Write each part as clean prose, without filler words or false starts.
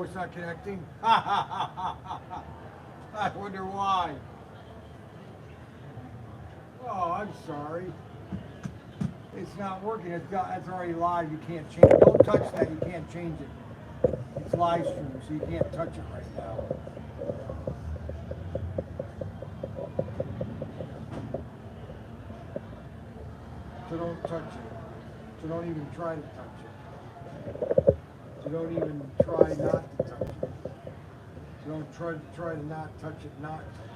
Oh, it's not connecting? I wonder why. Oh, I'm sorry. It's not working. It's already live. You can't change it. Don't touch that. You can't change it. It's live stream, so you can't touch it right now. So don't touch it. So don't even try to touch it. So don't even try not to touch it. So don't try to not touch it, not touch it.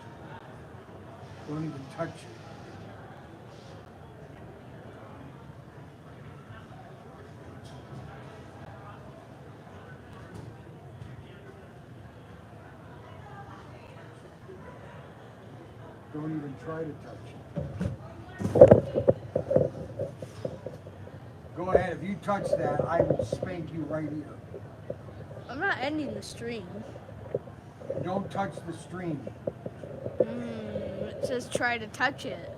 Don't even touch it. Don't even try to touch it. Go ahead. If you touch that, I will spank you right here. I'm not ending the stream. Don't touch the stream. It says try to touch it.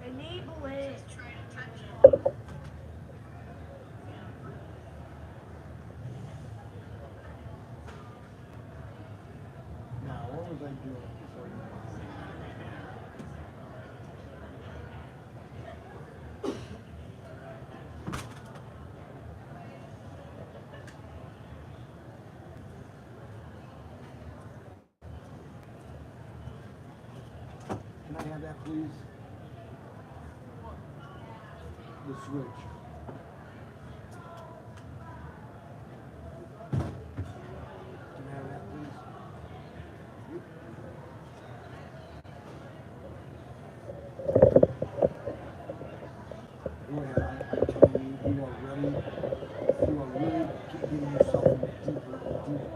Enable it. Now, what was I doing before you? Can I have that, please? The switch. Can I have that, please? Go ahead. I'm telling you, you are really getting yourself in deeper and deeper.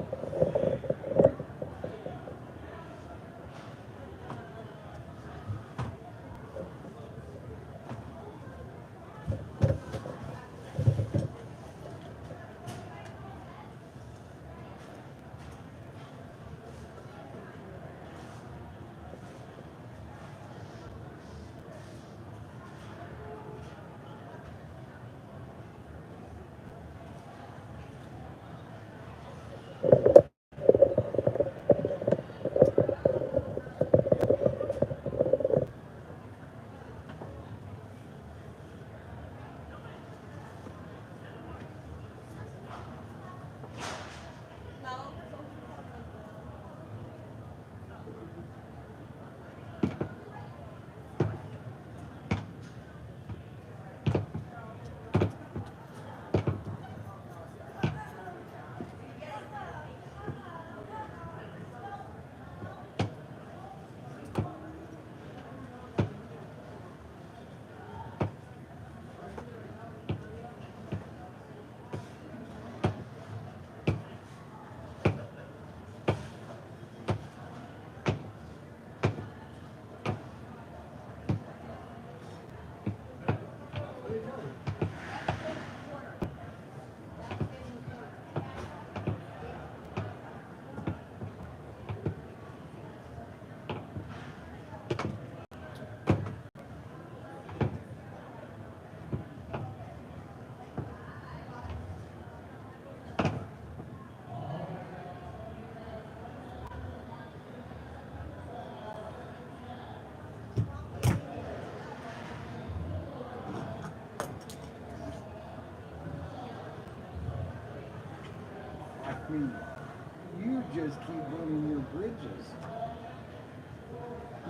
You just keep burning your bridges.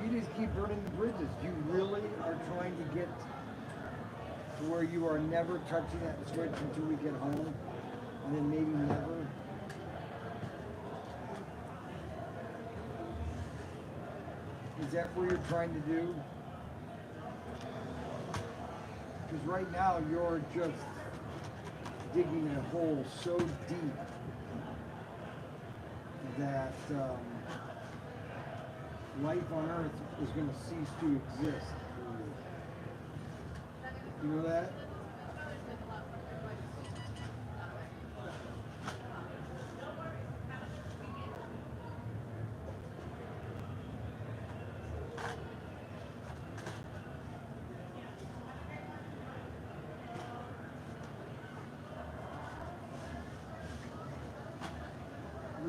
You just keep burning the bridges. You really are trying to get to where you are never touching that switch until we get home, and then maybe never. Is that what you're trying to do? Because right now you're just digging a hole so deep that life on Earth is going to cease to exist. You know that?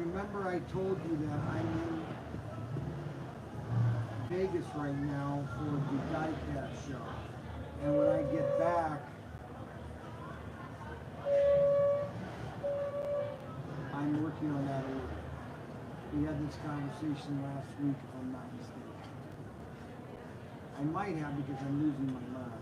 remember I told you that I'm in Vegas right now for the Diecast show. And when I get back, I'm working on that order. We had this conversation last week, if I'm not mistaken. I might have because I'm losing my mind.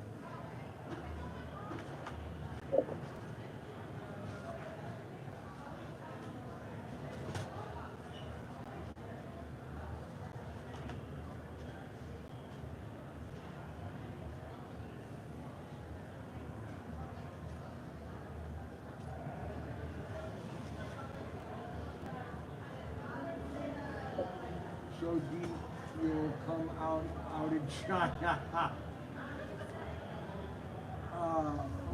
So deep you'll come out in China.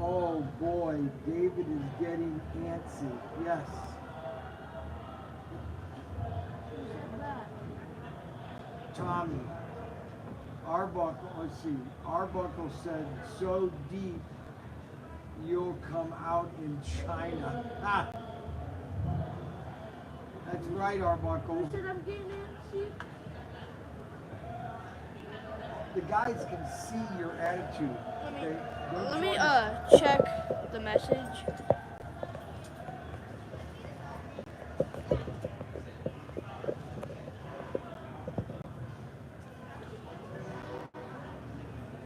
Oh boy, David is getting antsy. Yes. Tommy. Arbuckle, let's see. Arbuckle said, so deep you'll come out in China. Ha! That's right, Arbuckle. You said I'm getting antsy? The guys can see your attitude. Let me check the message.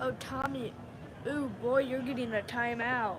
Oh, Tommy. Ooh, boy, you're getting a timeout.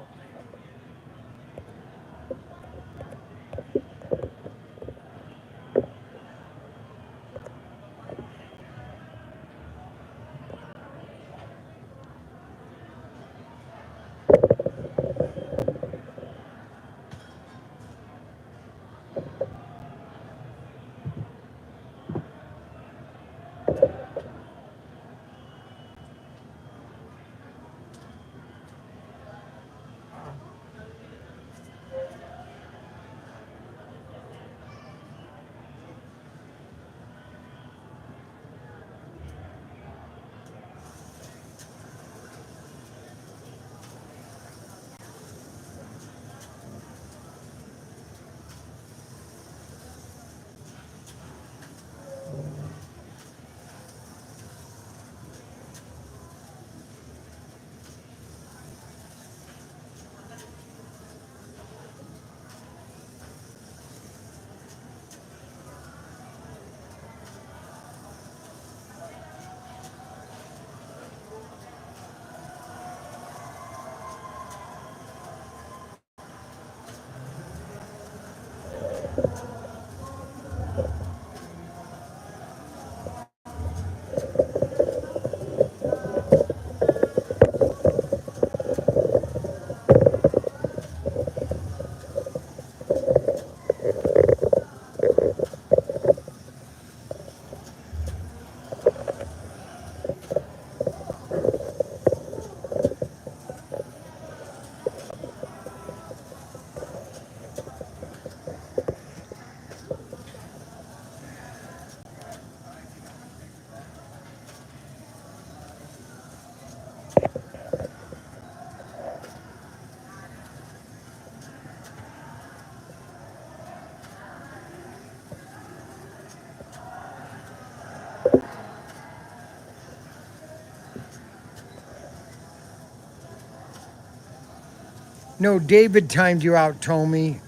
No, David timed you out, Tommy.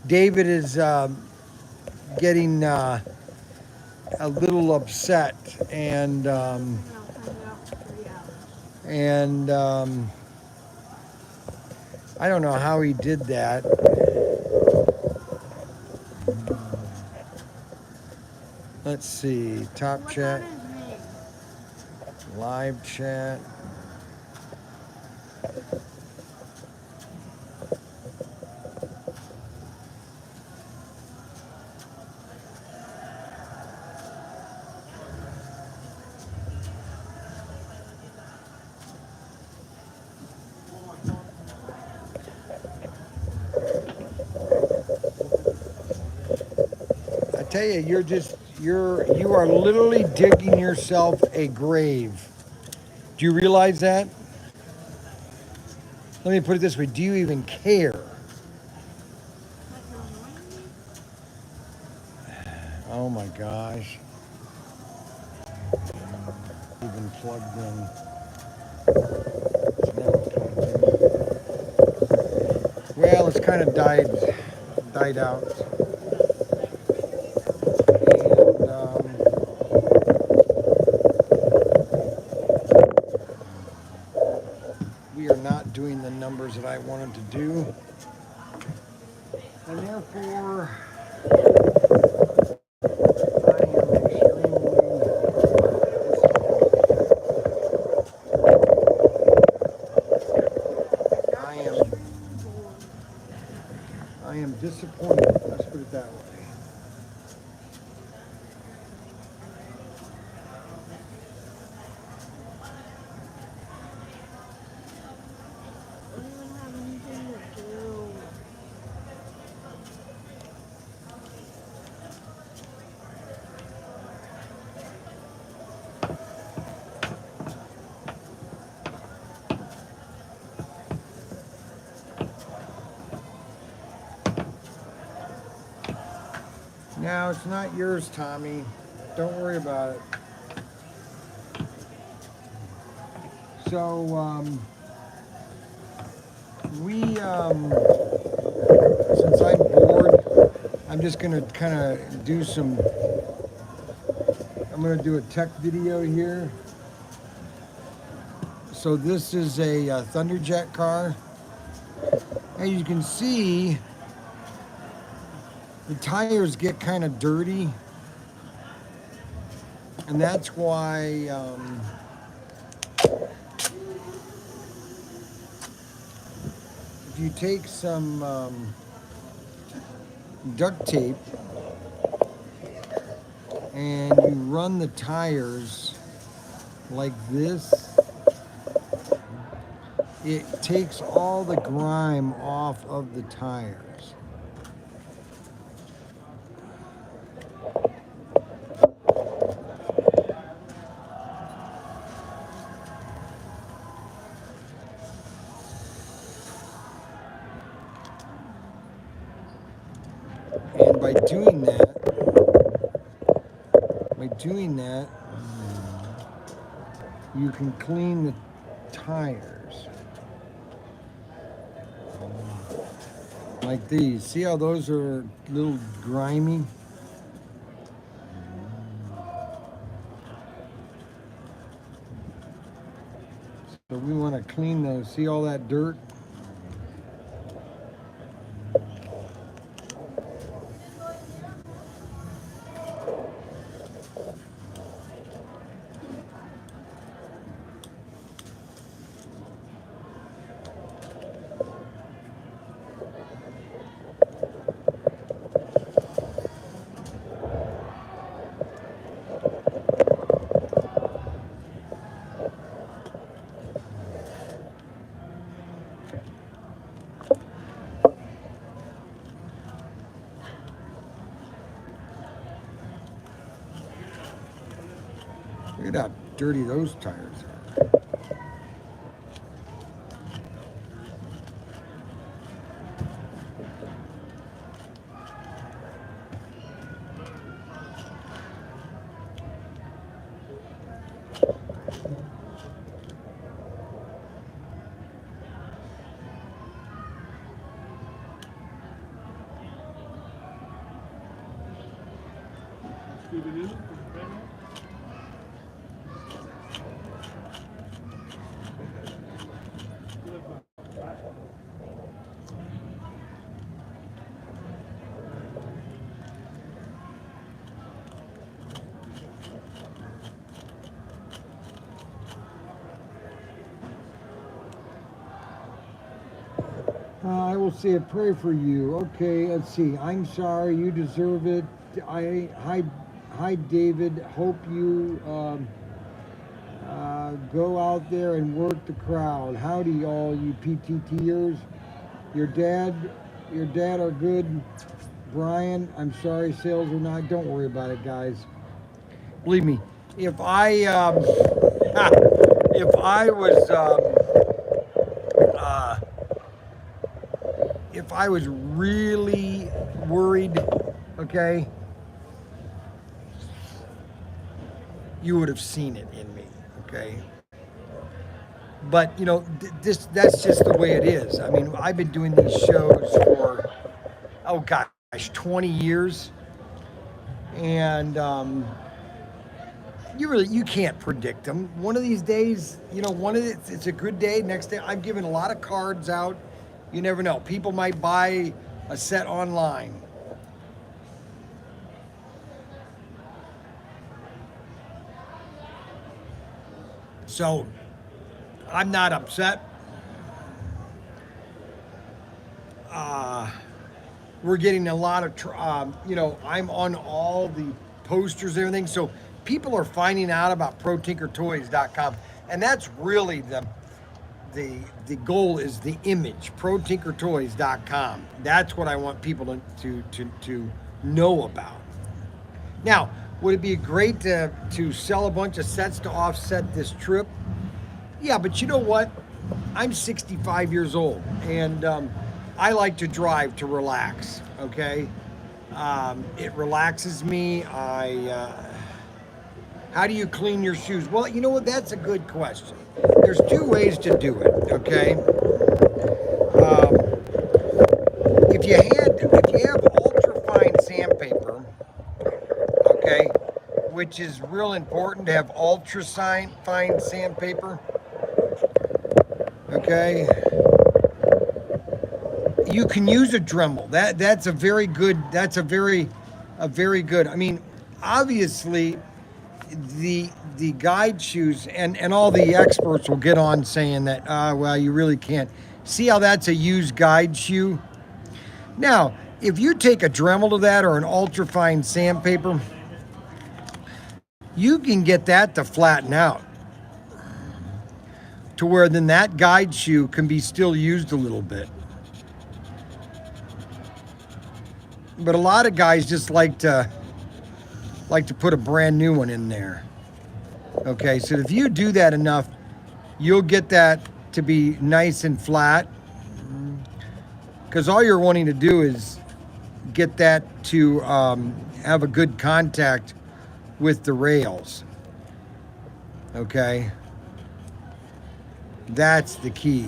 David is getting a little upset, and I don't know how he did that. Let's see, top chat, live chat. I tell you, you are literally digging yourself a grave. Do you realize that? Let me put it this way, do you even care? Oh my gosh. Even plugged in. It's never plugged in. Well, it's kind of died out. And we are not doing the numbers that I wanted to do. And therefore, I am disappointed. Let's put it that way. I don't even have anything to do. No, it's not yours, Tommy. Don't worry about it. So, since I'm bored, I'm just gonna kind of do some, I'm gonna do a tech video here. So this is a Thunderjet car. As you can see, the tires get kind of dirty. And that's why if you take some duct tape and you run the tires like this, it takes all the grime off of the tires. And by doing that, you can clean the tires. Like these. See how those are a little grimy? So we want to clean those. See all that dirt? Look at how dirty those tires are. I will say a prayer for you. Okay, let's see. I'm sorry. You deserve it. Hi, David. Hope you go out there and work the crowd. Howdy, all you PTTers. Your dad are good. Brian, I'm sorry, sales are not. Don't worry about it, guys. Believe me, if I if I was really worried, okay, you would have seen it in me, okay? But you know, that's just the way it is. I mean, I've been doing these shows for, oh gosh, 20 years, and you can't predict them. One of these days, you know, it's a good day. Next day, I'm giving a lot of cards out. You never know. People might buy a set online. So I'm not upset. We're getting a lot of, you know, I'm on all the posters and everything. So people are finding out about ProTinkerToys.com. And that's really the goal is the image, ProTinkerToys.com. That's what I want people to know about. Now, would it be great to sell a bunch of sets to offset this trip? Yeah, but you know what? I'm 65 years old, and I like to drive to relax, okay? It relaxes me. How do you clean your shoes? Well, you know what? That's a good question. There's two ways to do it, okay? Um, if you have ultra fine sandpaper, okay, which is real important to have ultra fine sandpaper, okay. You can use a Dremel. That's a very good. That's a very good. I mean, obviously, the guide shoes and all the experts will get on saying that well, you really can't. See how that's a used guide shoe. Now, if you take a Dremel to that or an ultra fine sandpaper, you can get that to flatten out to where then that guide shoe can be still used a little bit. But a lot of guys just like to put a brand new one in there. Okay, so if you do that enough, you'll get that to be nice and flat. Because all you're wanting to do is get that to have a good contact with the rails. Okay, that's the key.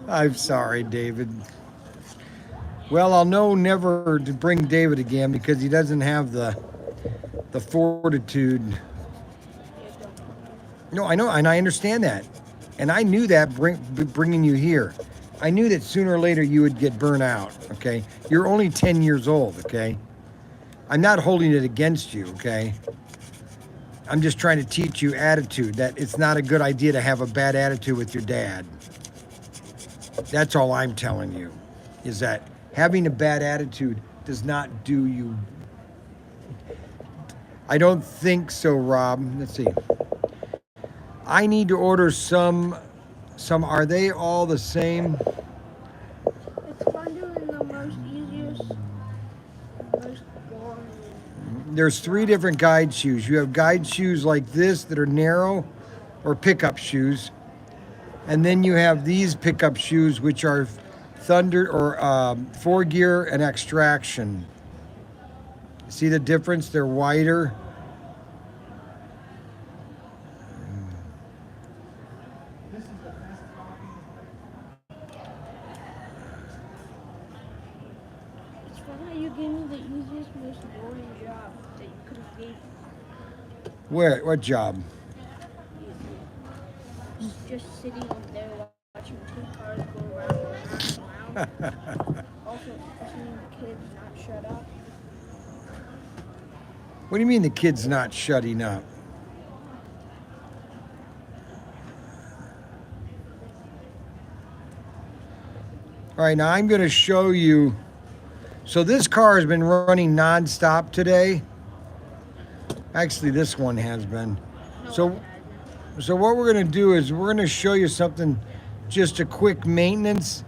I'm sorry, David. Well, I'll know never to bring David again because he doesn't have the fortitude. No, I know, and I understand that. And I knew that bringing you here. I knew that sooner or later you would get burnt out, okay? You're only 10 years old, okay? I'm not holding it against you, okay? I'm just trying to teach you attitude, that it's not a good idea to have a bad attitude with your dad. That's all I'm telling you, is that having a bad attitude does not do you. I don't think so, Rob. Let's see. I need to order some, are they all the same? It's fun doing the most easiest, most boring. There's 3 different guide shoes. You have guide shoes like this that are narrow, or pickup shoes. And then you have these pickup shoes, which are thunder or 4-gear and extraction. See the difference? They're wider. It's fun how you gave me the easiest, most boring job that you could have gave me. Where? What job? Just sitting up there watching 2 cars go around and around. Also, seeing the kids not shut up. What do you mean the kid's not shutting up? All right, now I'm going to show you. So this car has been running nonstop today. Actually, this one has been. So what we're going to do is we're going to show you something, just a quick maintenance,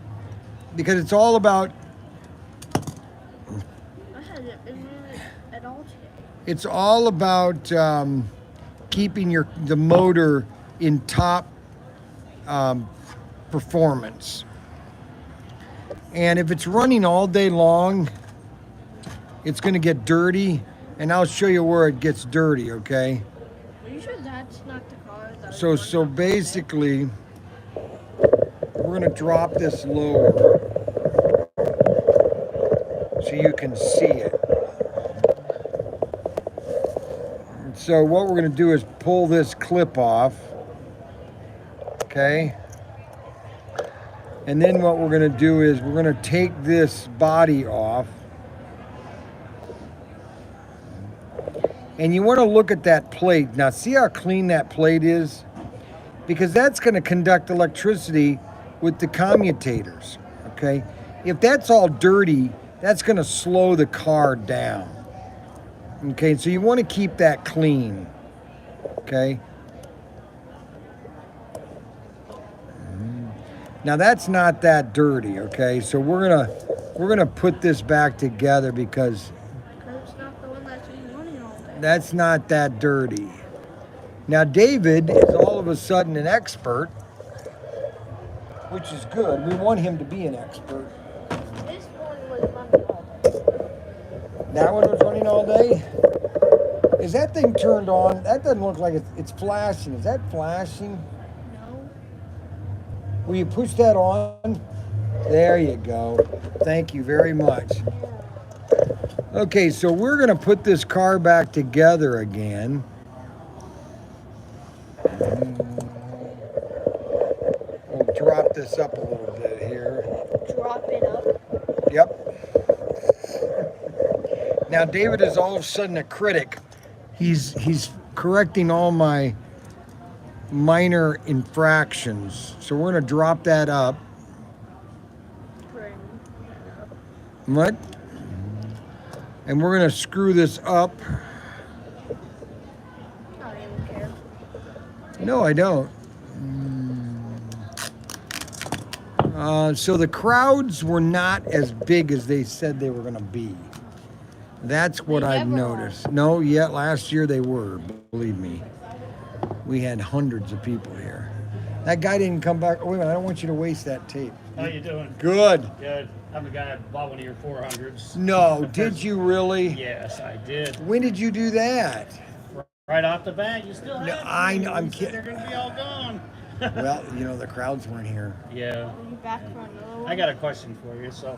because it's all about. I hasn't been in it at all today. It's all about keeping the motor in top performance. And if it's running all day long, it's going to get dirty, and I'll show you where it gets dirty, okay? Are you sure that's not the car? That So was running off the basically, we're going to drop this lower so you can see it. So what we're going to do is pull this clip off, okay? And then what we're going to do is we're going to take this body off. And you want to look at that plate. Now see how clean that plate is? Because that's going to conduct electricity with the commutators, okay? If that's all dirty, that's going to slow the car down. Okay, so you want to keep that clean, okay? Now that's not that dirty, okay? So we're gonna put this back together because it's not the one that's been running all day. that's not that dirty. Now David is all of a sudden an expert, which is good. We want him to be an expert. This one was running all day. That one was running all day? Is that thing turned on? That doesn't look like it's flashing. Is that flashing? No. Will you push that on? There you go. Thank you very much. Okay, so we're going to put this car back together again. We'll drop this up a little bit here. Drop it up. Yep. Now David is all of a sudden a critic. He's correcting all my minor infractions. So we're going to drop that up. What? And we're going to screw this up. I don't even care. No, I don't. So the crowds were not as big as they said they were going to be. That's what I've noticed. No, yet last year they were, believe me. We had hundreds of people here. That guy didn't come back. Oh, wait a minute, I don't want you to waste that tape. How you doing? Good. Good. I'm the guy that bought one of your 400s. No, did you really? Yes, I did. When did you do that? Right off the bat, you still have No, them. I know, I'm You said kidding. They're going to be all gone. Well, you know, the crowds weren't here. Yeah. Are you back for another one? I got a question for you. So,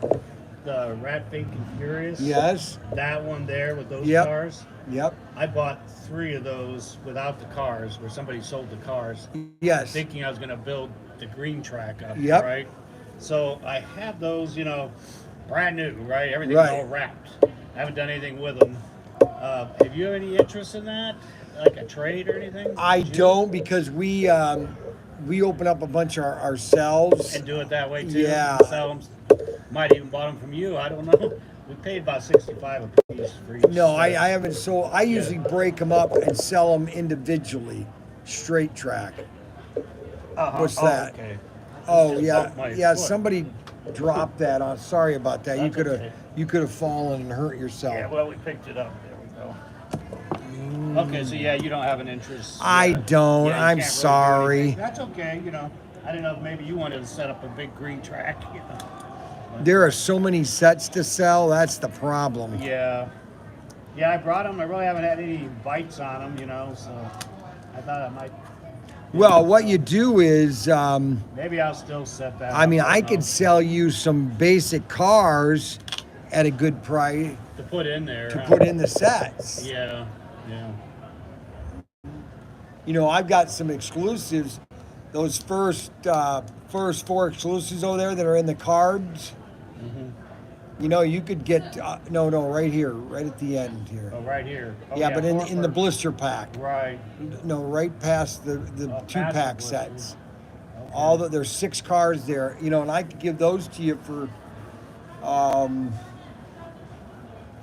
the Rat Fink and Furious. Yes. That one there with those Yep. cars. Yep. I bought 3 of those without the cars, where somebody sold the cars, Yes. thinking I was going to build the green track up. Yep. Right. So I have those, brand new, right? Everything's Right. all wrapped. I haven't done anything with them. Have you any interest in that, like a trade or anything? I don't, because we open up a bunch ourselves. And do it that way too. Yeah. Sell them. Might even bought them from you. I don't know. We paid about $65 a piece for each. No, I set. haven't sold. I usually break them up and sell them individually, straight track. Uh-huh. What's Oh, that? okay. Oh Just yeah, bumped my yeah. foot. Somebody dropped that on. Sorry about that. That's okay. You could have fallen and hurt yourself. Yeah. Well, we picked it up. There we go. Okay, so yeah, you don't have an interest. I don't. Yeah, you I'm can't really do sorry. anything. That's okay. I didn't know if maybe you wanted to set up a big green track. There are so many sets to sell. That's the problem. Yeah. Yeah, I brought them. I really haven't had any bites on them, so I thought I might. Well, what you do is, Maybe I'll still set that. I mean, up, I don't could know. sell you some basic cars at a good price To put in there. to huh? put in the sets. Yeah, yeah. I've got some exclusives. Those first 4 exclusives over there that are in the cards. You could get no, right here, right at the end here. Oh, right here. Oh, Yeah, but in more the for- blister pack. Right. No, right past the Oh, past 2-pack the sets. Okay. There's 6 cars there, and I could give those to you for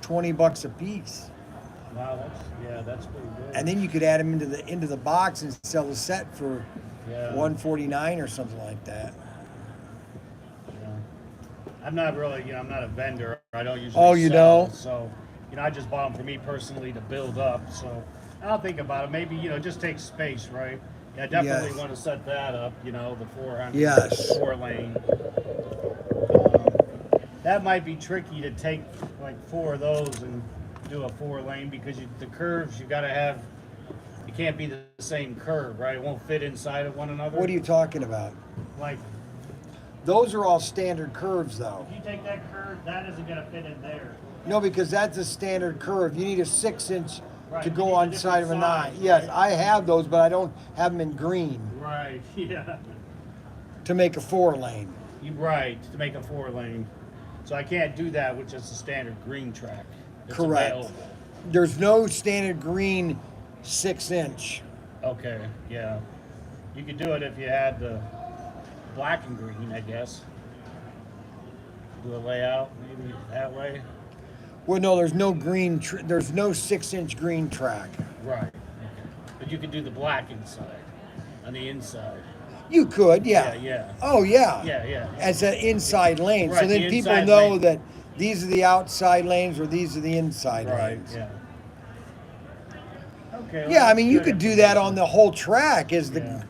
$20 a piece. Wow, that's pretty good. And then you could add them into the box and sell the set for Yeah. $149 or something like that. Yeah. I'm not really, I'm not a vendor. I don't usually. Oh, you sell, don't? So, I just bought them for me personally to build up. So, I'll think about it. Maybe, just take space, right? Yeah, I definitely Yes. want to set that up, the 400 Yes. 4-lane. That might be tricky to take like 4 of those and do a 4-lane because the curves you got to have, it can't be the same curve, right? It won't fit inside of one another. What are you talking about? Like, Those are all standard curves, though. if you take that curve, that isn't going to fit in there. No, because that's a standard curve. You need a 6-inch Right, to you go need a on different side of a 9. size, Yes, right? I have those, but I don't have them in green Right, yeah. to make a 4-lane. You're right, to make a 4-lane. So I can't do that with just a standard green track. It's Correct. available. There's no standard green 6-inch. Okay, yeah. You could do it if you had the black and green, I guess. Do a layout maybe that way. Well, no, there's no green. There's no 6-inch green track. Right. Okay. But you could do the black inside, on the inside. You could, yeah. Yeah. Oh, yeah. Yeah. As an inside lane, so Right, then the people inside know lane. that these are the outside lanes or these are the inside Right. lanes. Yeah. Okay. well, Yeah, I that's mean, you good could do that on information. the whole track. Is the Yeah.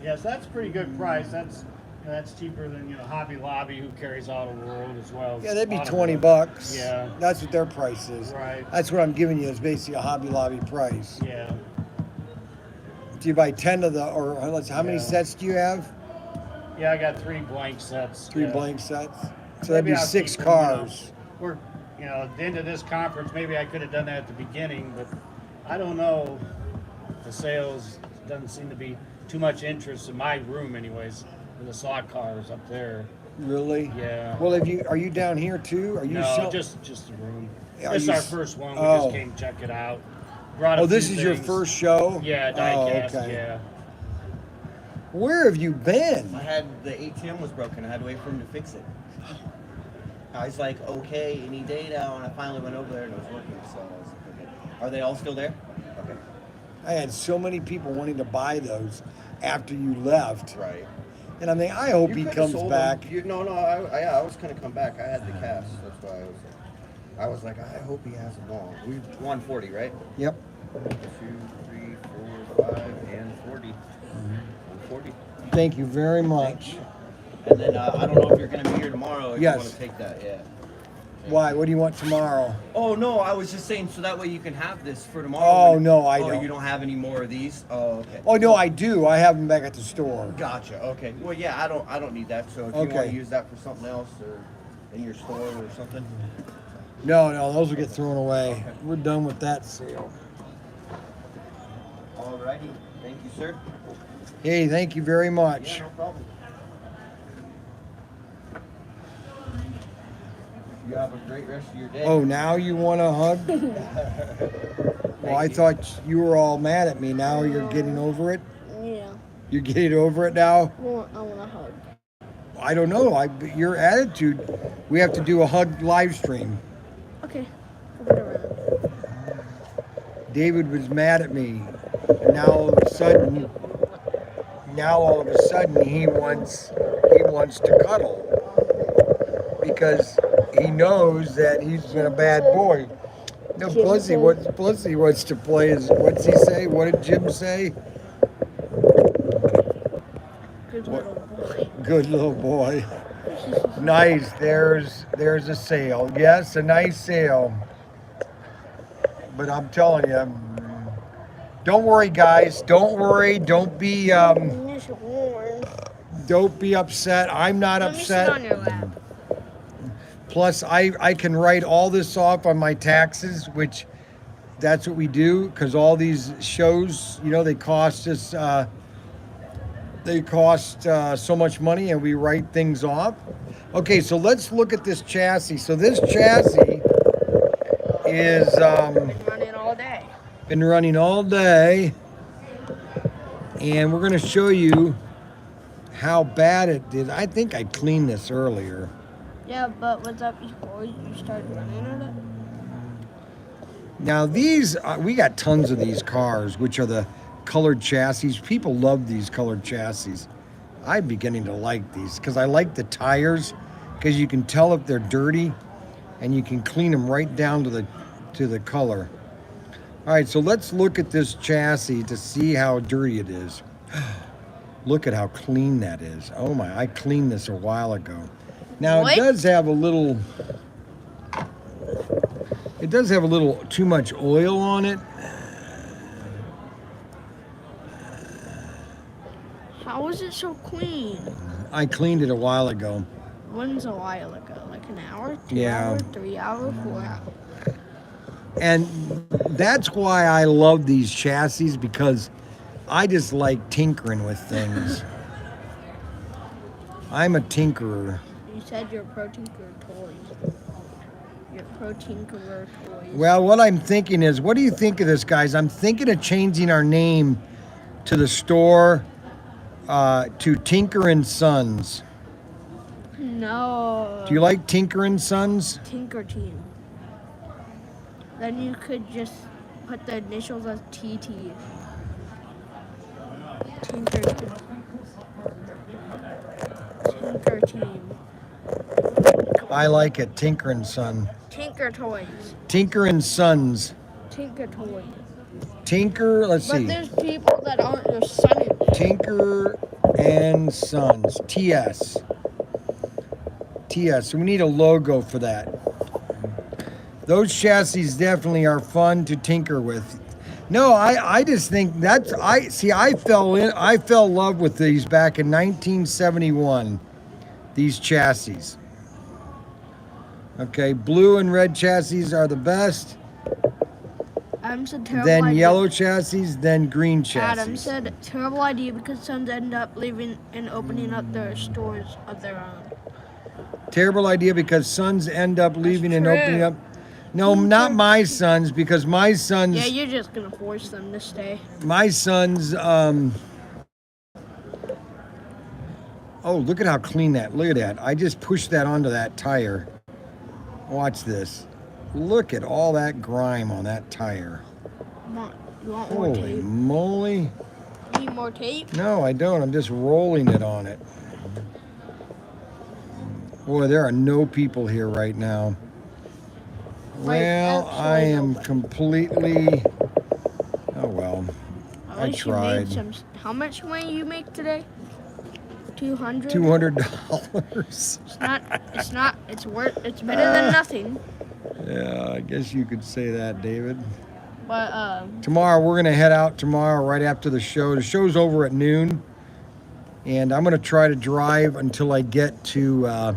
Yes, that's a pretty good price. That's cheaper than Hobby Lobby, who carries Auto World as well. yeah, that'd be Auto $20 World. bucks. Yeah. That's what their price is. Right. That's what I'm giving you is basically a Hobby Lobby price. Yeah. Do you buy 10 of the, or how many Yeah. sets do you have? Yeah, I got 3 blank sets. 3 yeah. blank sets. So that'd Maybe be I'll 6 keep them, cars. We're, at the end of this conference, maybe I could have done that at the beginning, but I don't know. The sales doesn't seem to be too much interest in my room, anyways. In the slot cars up there. Really? Yeah. Well, are you down here too? Are you No, sell- just the room. Are This is you our s- first one. We Oh. just came check it out. Brought a Oh, this few is your things. first show? Yeah, Oh, Diecast. okay. Yeah. Where have you been? I had the ATM was broken. I had to wait for him to fix it. I was like, okay, any day now, and I finally went over there and it was working. So I was like, okay. Are they all still there? Okay. I had so many people wanting to buy those after you left, Right. and I mean, I hope You he coulda comes sold back. them. I was gonna come back. I had the cast. That's why I was like, I hope he has them all. We 140, right? Yep. 2, 3, 4, 5, and 40. 140. Thank you very much. And then I don't know if you're gonna be here tomorrow. If Yes. you want to take that, yeah. Why? What do you want tomorrow? Oh no, I was just saying so that way you can have this for tomorrow. Oh, no, I Oh, don't. you don't have any more of these? Oh, okay. Oh no, I do. I have them back at the store. Gotcha. Okay. Well, yeah, I don't need that. So if you Okay. want to use that for something else or in your store or something. No, those will get thrown away. We're done with that sale. Alrighty. Thank you, sir. Hey, thank you very much. Yeah, no problem. You have a great rest of your day. Oh, now you want a hug? Well, I thought you were all mad at me. Now you're getting over it? Yeah. You're getting over it now? I want a hug. I don't know. Your attitude, we have to do a hug live stream. Okay. I'll get around. David was mad at me. And now all of a sudden, he wants to cuddle. Because he knows that he's been a bad boy. No, Jim plus he wants to play his, what's he say? What did Jim say? Good little boy. Good little boy. Nice. There's a sale. Yes, a nice sale. But I'm telling you, don't worry, guys. Don't worry. Don't be It's warm. upset. I'm not Let me sit on upset. your lap. Plus, I can write all this off on my taxes, which that's what we do, because all these shows, they cost us so much money, and we write things off. Okay, so let's look at this chassis. So this chassis is Been running all day. been running all day, and we're going to show you how bad it did. I think I cleaned this earlier. Yeah, but what's up before you started running on it? Now these, we got tons of these cars, which are the colored chassis. People love these colored chassis. I'm beginning to like these because I like the tires, because you can tell if they're dirty, and you can clean them right down to the color. All right, so let's look at this chassis to see how dirty it is. Look at how clean that is. Oh my, I cleaned this a while ago. Now What? it does have a little too much oil on it. How is it so clean? I cleaned it a while ago. When's a while ago? Like an hour, 2 Yeah. hours, 3 hours, 4 hours. And that's why I love these chassis, because I just like tinkering with things. I'm a tinkerer. You said you're ProTinkerToys. You're ProTinkerToys. Well, what I'm thinking is, what do you think of this, guys? I'm thinking of changing our name to the store to Tinker and Sons. No. Do you like Tinker and Sons? Tinker Team? Then you could just put the initials as TT. Tinker Team. Tinker Team. I like it, Tinker and Son. Tinker Toys. Tinker and Sons. Tinker Toys. Tinker, let's But see. there's people that aren't your son. Tinker and Sons. TS. TS. We need a logo for that. Those chassis definitely are fun to tinker with. No, I just think that's I fell in love with these back in 1971. These chassis. Okay, blue and red chassis are the best. Adam said terrible Then idea. yellow chassis, then green chassis. Adam said terrible idea because sons end up leaving and opening up their stores of their own. Terrible idea because sons end up leaving and true. opening up. No, not my sons, because my sons. Yeah, you're just gonna force them to stay. My sons. Oh, look at how clean that. Look at that. I just pushed that onto that tire. Watch this. Look at all that grime on that tire. Come on, you want more Holy tape? moly. Need more tape? No, I don't. I'm just rolling it on it. Boy, there are no people here right now. Like, Well, actually, I am nobody. completely. Oh well, At I least you tried. made some. How much money you make today? 200. $200. It's not. It's not. It's worth. It's better than nothing. Yeah, I guess you could say that, David. But Tomorrow we're gonna head out tomorrow right after the show. The show's over at noon, and I'm gonna try to drive until I get to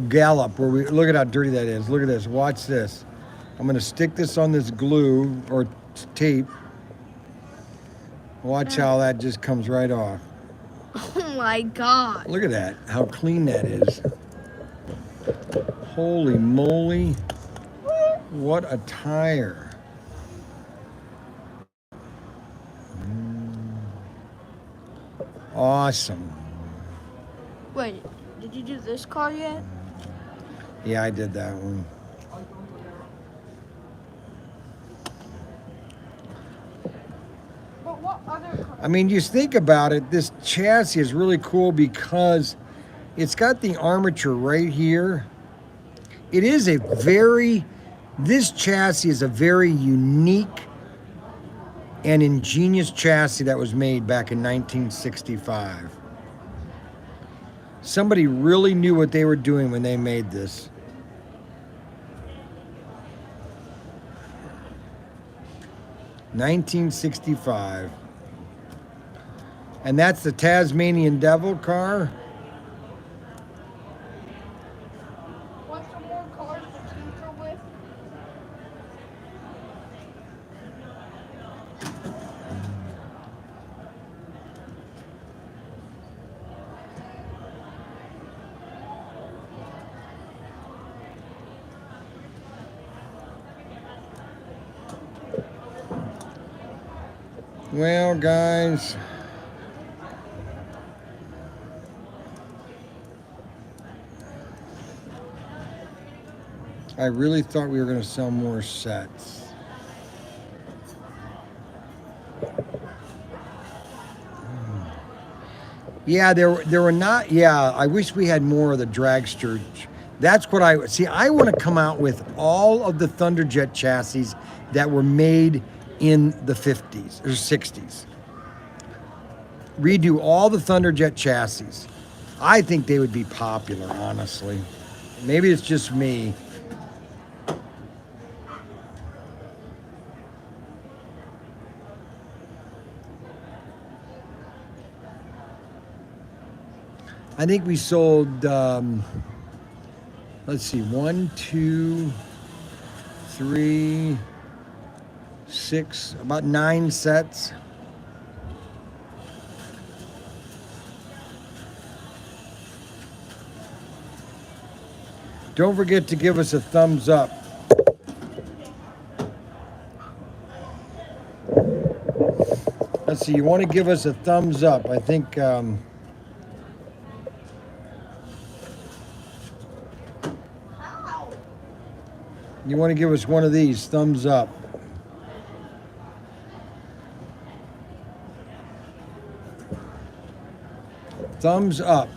Gallup, where we look at how dirty that is. Look at this. Watch this. I'm gonna stick this on this glue or tape. Watch how that just comes right off. oh my God. Look at that. How clean that is. Holy moly! What a tire. Awesome. Wait, did you do this car yet? Yeah, I did that one. But what other car? I mean, just think about it. This chassis is really cool because it's got the armature right here. It is a very, this chassis is a very unique and ingenious chassis that was made back in 1965. Somebody really knew what they were doing when they made this. $1965. And that's the Tasmanian Devil car. Want some more cars to tinker with? Well, guys, I really thought we were going to sell more sets. Yeah, there were not. Yeah, I wish we had more of the dragster That's what I see. I want to come out with all of the Thunderjet chassis that were made in the 50s or 60s. Redo all the Thunderjet chassis. I think they would be popular, honestly. Maybe it's just me. I think we sold, let's see, 1, 2, 3, 6, about 9 sets. Don't forget to give us a thumbs up. Let's see, you want to give us a thumbs up. I think, you want to give us one of these, thumbs up. Thumbs up.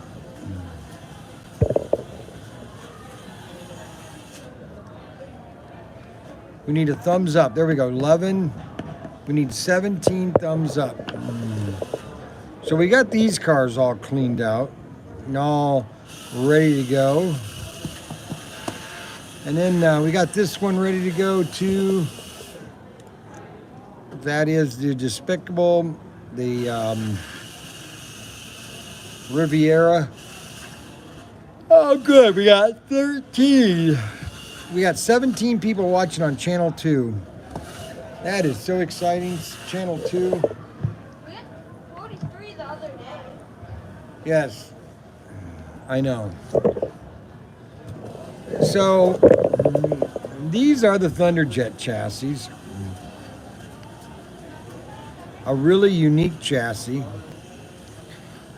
We need a thumbs up. There we go. 11. We need 17 thumbs up. So we got these cars all cleaned out and all ready to go. And then we got this one ready to go too. That is the Despicable, the Riviera. Oh, good. We got 13. We got 17 people watching on Channel 2. That is so exciting. Channel 2. We got 43 the other day. Yes, I know. So these are the Thunderjet chassis. A really unique chassis.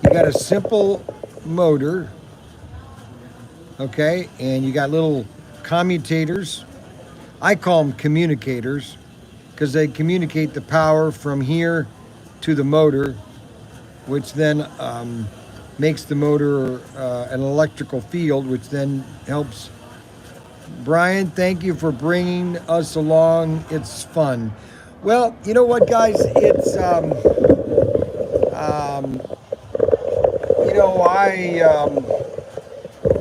You got a simple motor, okay, and you got little commutators. I call them communicators because they communicate the power from here to the motor, which then makes the motor an electrical field, which then helps. Brian, thank you for bringing us along. It's fun. Well, you know what, guys? It's, you know,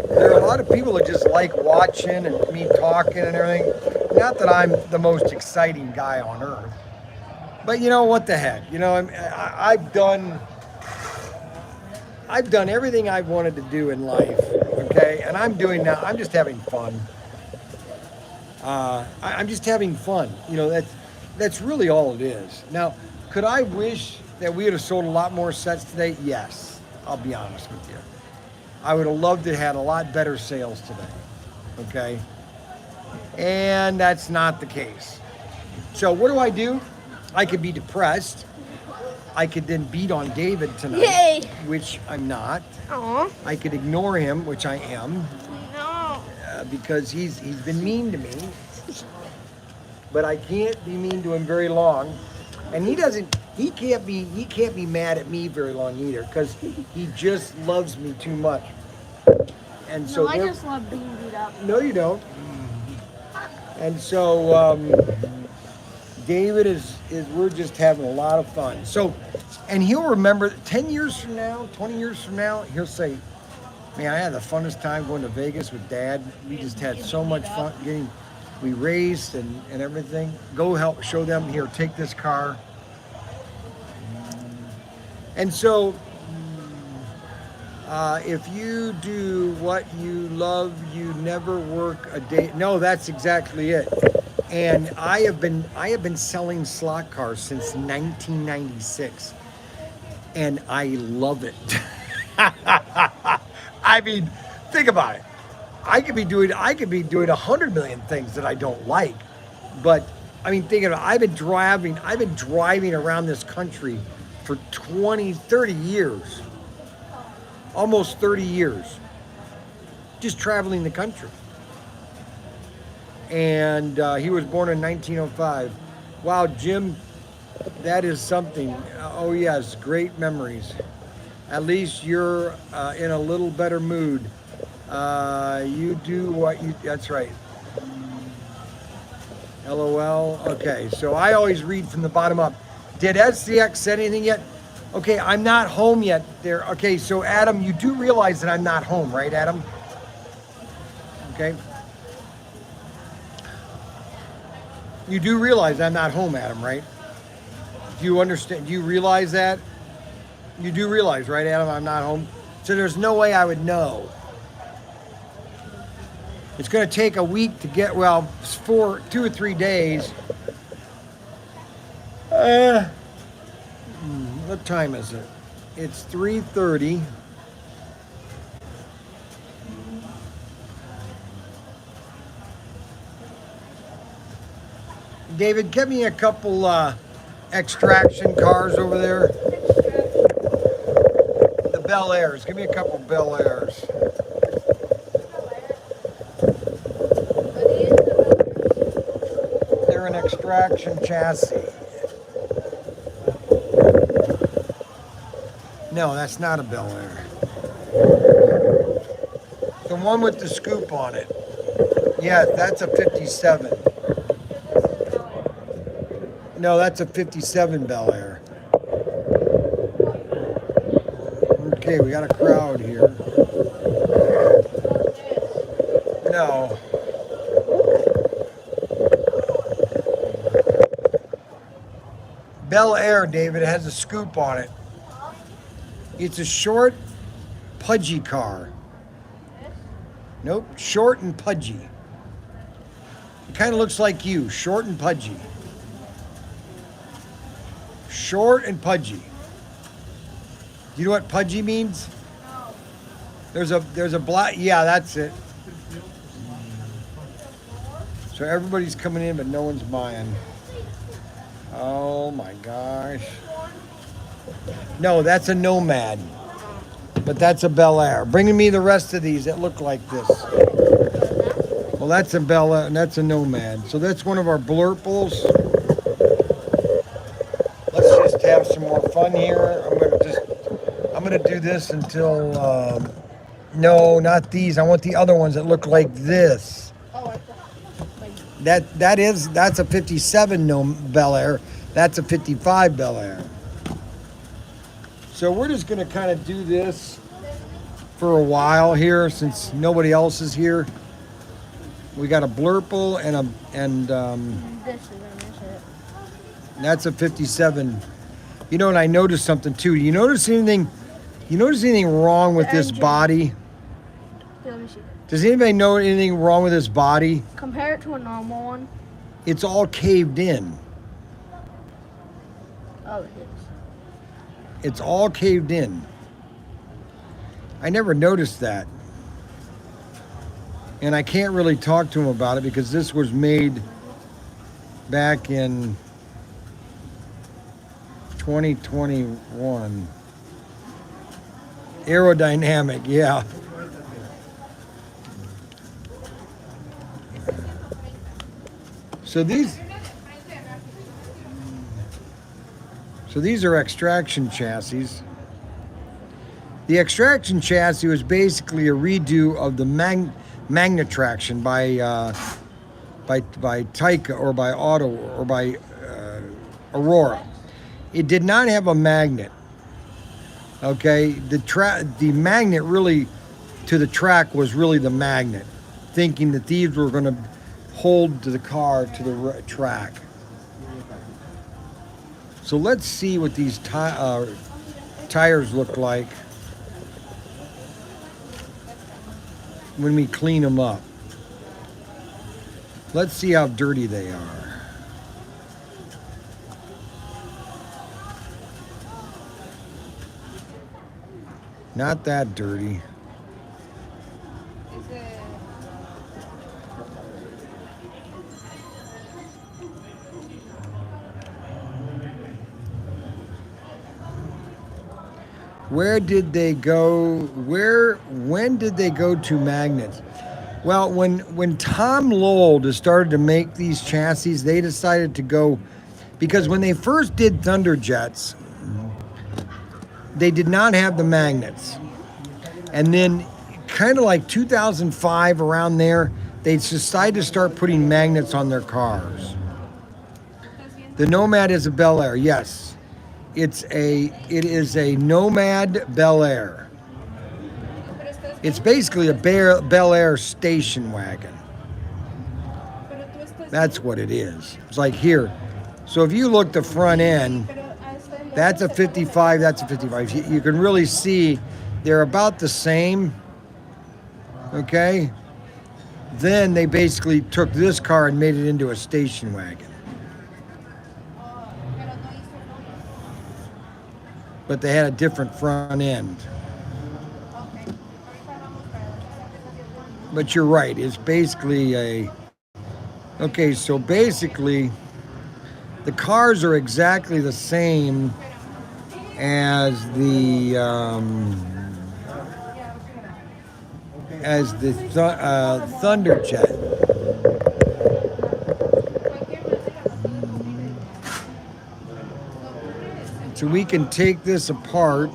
there are a lot of people that just like watching and me talking and everything. Not that I'm the most exciting guy on earth, but you know, what the heck? You know, I've done everything I've wanted to do in life, okay? And I'm doing now, I'm just having fun. I'm just having fun. You know, that's really all it is. Now, could I wish that we would have sold a lot more sets today? Yes, I'll be honest with you. I would have loved to have had a lot better sales today, okay? And that's not the case. So what do? I could be depressed. I could then beat on David tonight, Yay. which I'm not. Aw. I could ignore him, which I am, No. because he's been mean to me. But I can't be mean to him very long, and he can't be mad at me very long either, because he just loves me too much. And so No, I just love being beat up. no, you don't. And so David is we're just having a lot of fun. So, and he'll remember 10 years from now, 20 years from now, he'll say, man, I had the funnest time going to Vegas with Dad. We just had so much fun we raced and everything. Go help show them here, take this car. And so if you do what you love, you never work a day. No, that's exactly it. And I have been selling slot cars since 1996, and I love it. I mean, think about it. I could be doing 100 million things that I don't like, but I mean, think about it. I've been driving around this country for 20, 30 years, almost 30 years, just traveling the country. And he was born in 1905. Wow, Jim, that is something. Oh yes, great memories. At least you're in a little better mood. You do what you, that's right. LOL. Okay, so I always read from the bottom up. Did SCX send anything yet? Okay, I'm not home yet. There. Okay, so Adam, you do realize that I'm not home, right, Adam? Okay. You do realize I'm not home, Adam, right? Do you understand? Do you realize that? You do realize, right, Adam, I'm not home? So there's no way I would know. It's going to take a week to get, well, 2 or 3 days. What time is it? It's 3:30. David, get me a couple extraction cars over there. The Bel Airs. Give me a couple Bel Airs. They're an extraction chassis. No, that's not a Bel Air. The one with the scoop on it. Yeah, that's a 57. No, that's a 57 Bel Air. Okay, we got a crowd here. No. Bel Air, David, has a scoop on it. It's a short, pudgy car. Nope, short and pudgy. It kind of looks like you, short and pudgy. Short and pudgy. Do you know what pudgy means? No. There's a black, yeah, that's it. So everybody's coming in, but no one's buying. Oh my gosh. No, that's a Nomad. But that's a Bel Air. Bringing me the rest of these that look like this. Well, that's a Bel Air, and that's a Nomad. So that's one of our blurples. Let's just have some more fun here. I'm gonna do this until, no, not these. I want the other ones that look like this. That's a 57 Bel Air. That's a 55 Bel Air. So we're just gonna kind of do this for a while here since nobody else is here. We got a blurple and that's a 57. You know, and I noticed something too. Do you notice anything? You notice anything wrong with this body? Here, let me see. Does anybody know anything wrong with this body? Compare it to a normal one. It's all caved in. Oh, it is. It's all caved in. I never noticed that. And I can't really talk to him about it because this was made back in 2021. Aerodynamic, yeah. So these are extraction chassis. The extraction chassis was basically a redo of the Magnetraction by Taika or by Auto or by Aurora. It did not have a magnet. Okay, the magnet really to the track was really the magnet, thinking that these were going to hold to the car to the track. So let's see what these tires look like when we clean them up. Let's see how dirty they are. Not that dirty. Where did they go? When did they go to magnets? Well, when Tom Lowell started to make these chassis, they decided to go, because when they first did Thunderjets, they did not have the magnets. And then kind of like 2005, around there, they decided to start putting magnets on their cars. The Nomad is a Bel Air, yes. It is a Nomad Bel Air. It's basically a Bel Air station wagon. That's what it is. It's like here. So if you look the front end, that's a 55, that's a 55. You can really see they're about the same. Okay? Then they basically took this car and made it into a station wagon. But they had a different front end. But you're right, it's basically a... Okay, so basically, the cars are exactly the same as the Thunderjet. So we can take this apart,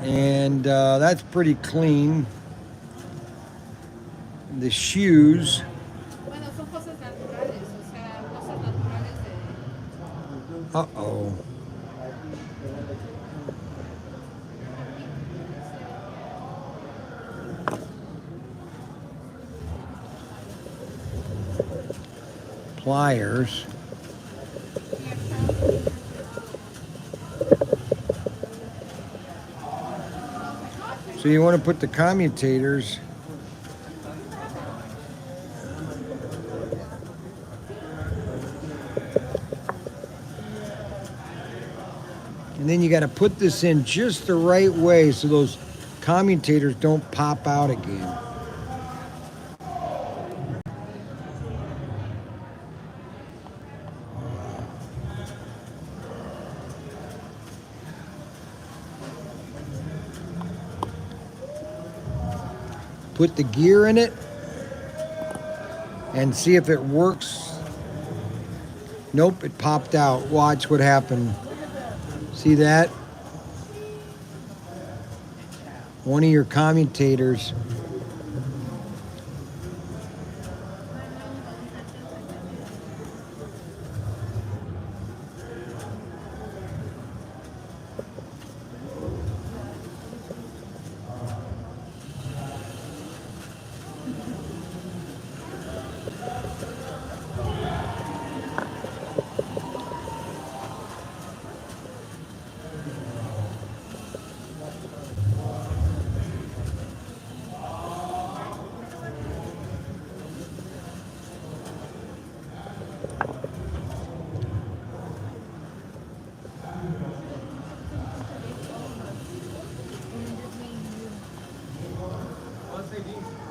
and that's pretty clean. The shoes. Uh-oh. Pliers. So you want to put the commutators and then you got to put this in just the right way so those commutators don't pop out again. Put the gear in it and see if it works. Nope, it popped out. Watch what happened. See that? One of your commutators.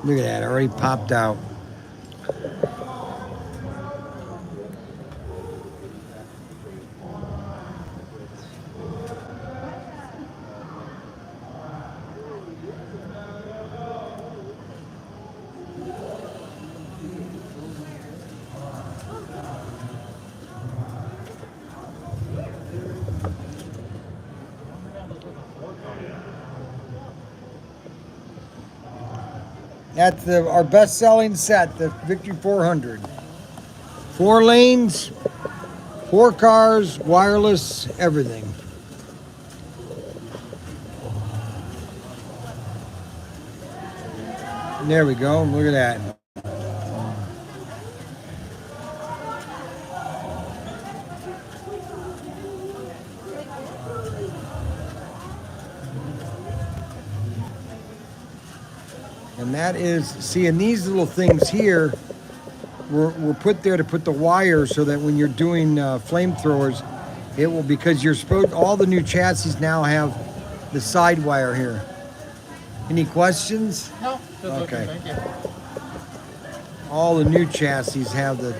Look at that, it already popped out. That's our best-selling set, the Victory 400. 4 lanes, 4 cars, wireless, everything. There we go, look at that. And that is, see, and these little things here were put there to put the wire so that when you're doing flamethrowers, it will, because you're supposed, all the new chassis now have the side wire here. Any questions? No, just okay. looking, thank you. All the new chassis have the...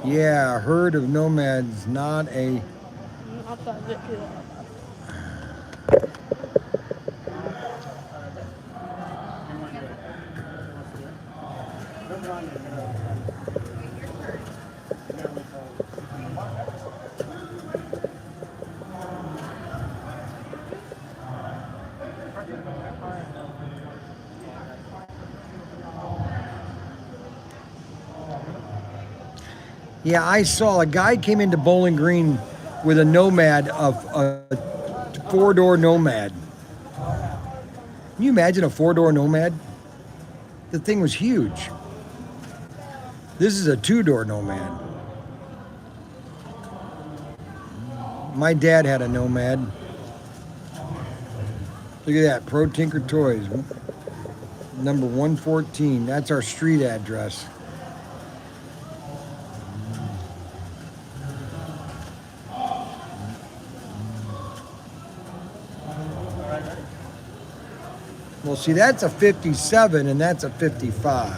Yeah, a herd of nomads, not a. I thought of it too. Yeah, I saw a guy came into Bowling Green with a nomad, of a four-door nomad. Can you imagine a four-door nomad? The thing was huge. This is a two-door nomad. My dad had a nomad. Look at that, ProTinkerToys, number 114. That's our street address. Well, see, that's a 57 and that's a 55.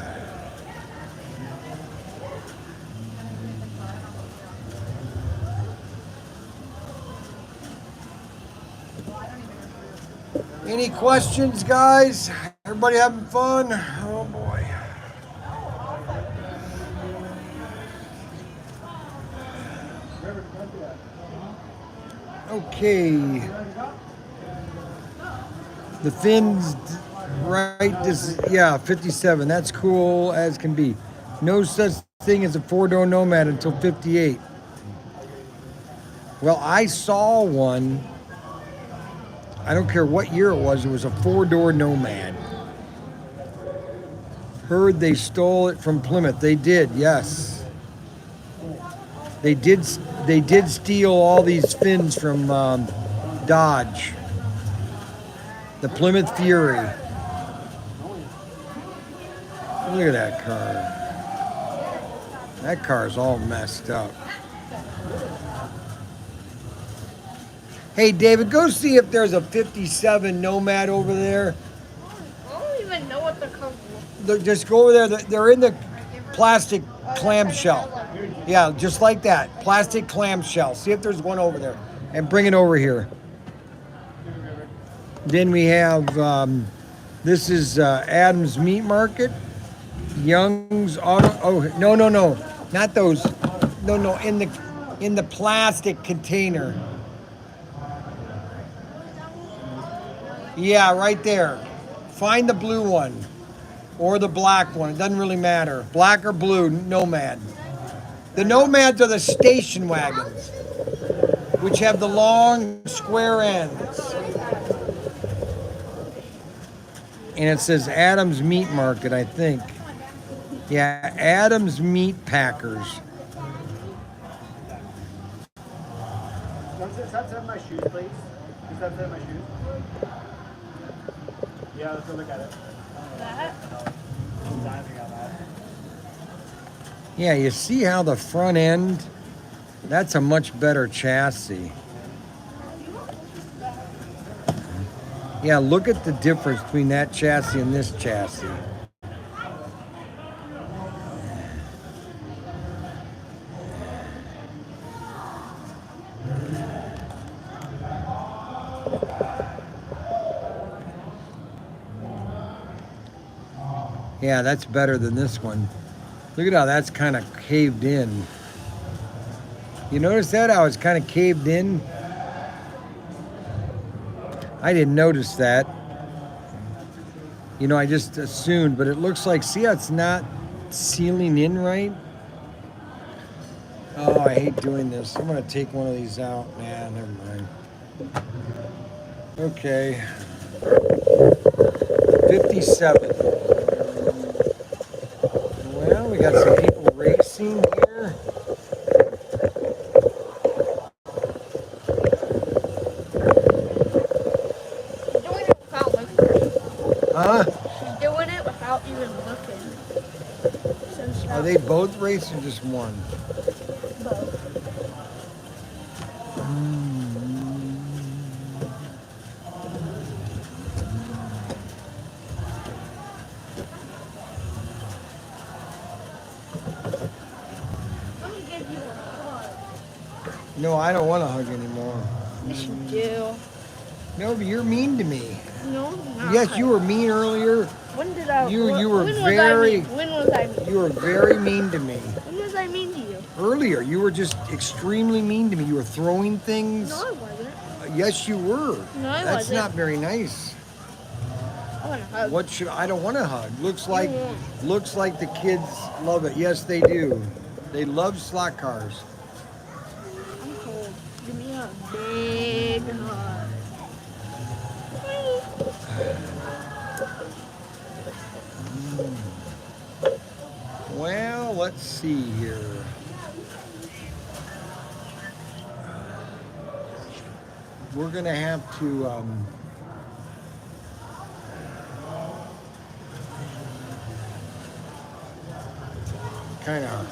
Any questions, guys? Everybody having fun? Oh boy. Okay. The fins, right? This, yeah, 57. That's cool as can be. No such thing as a four-door nomad until 58. Well, I saw one. I don't care what year it was a four-door nomad. Heard they stole it from Plymouth. They did, yes. They did steal all these fins from Dodge. The Plymouth Fury. Look at that car. That car's all messed up. Hey, David, go see if there's a 57 Nomad over there. I don't even know what they're called. Just go over there. They're in the plastic clamshell. Yeah, just like that. Plastic clamshell. See if there's one over there. And bring it over here. Then we have, this is Adams Meat Market. Young's Auto, oh, no. Not those. No, in the plastic container. Yeah, right there. Find the blue one or the black one. It doesn't really matter. Black or blue, Nomad. The Nomads are the station wagons, which have the long square ends. And it says Adams Meat Market, I think. Yeah, Adams Meat Packers. Does that have my shoes, please? Does that have my shoes? Yeah, let's go look at it. That? Yeah, you see how the front end, that's a much better chassis. Yeah, look at the difference between that chassis and this chassis. Yeah, that's better than this one. Look at how that's kind of caved in. You notice that? How it's kind of caved in? I didn't notice that. You know, I just assumed, but it looks like, see how it's not sealing in right? Oh, I hate doing this. I'm going to take one of these out. Man, never mind. Okay. 57. Well, we got some people racing here. Doing it without looking. Huh? She's doing it without even looking. Since Are they both racing or just one? both. Let me get No, I don't want to hug anymore. Yes, you do. No, but you're mean to me. No, not. Yes, you were mean earlier. When did I? You were when was I very. mean? When was I mean? You were very mean to me. When was I mean to you? Earlier, you were just extremely mean to me. You were throwing things. No, I wasn't. Yes, you were. No, I That's wasn't. not very nice. I want to hug. What should I don't want to hug. Looks like won't. looks like the kids love it. Yes, they do. They love slot cars. I'm cold. Give me a big hug. Well, let's see here. We're gonna have to kind of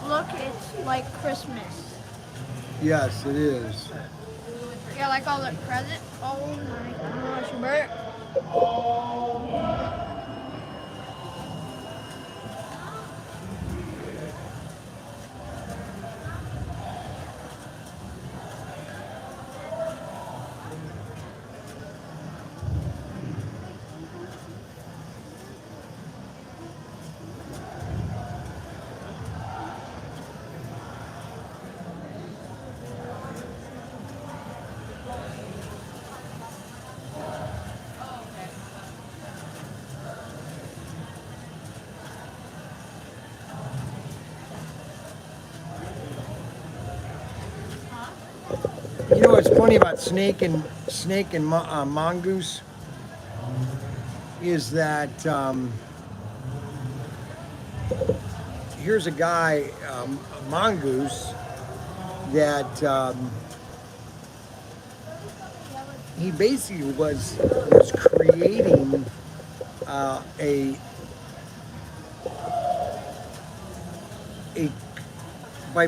Look, it's like Christmas. yes, it is. Yeah, like all the presents. Oh my gosh, Bert. You know what's funny about snake and mongoose is that here's a guy, mongoose, that he basically was creating a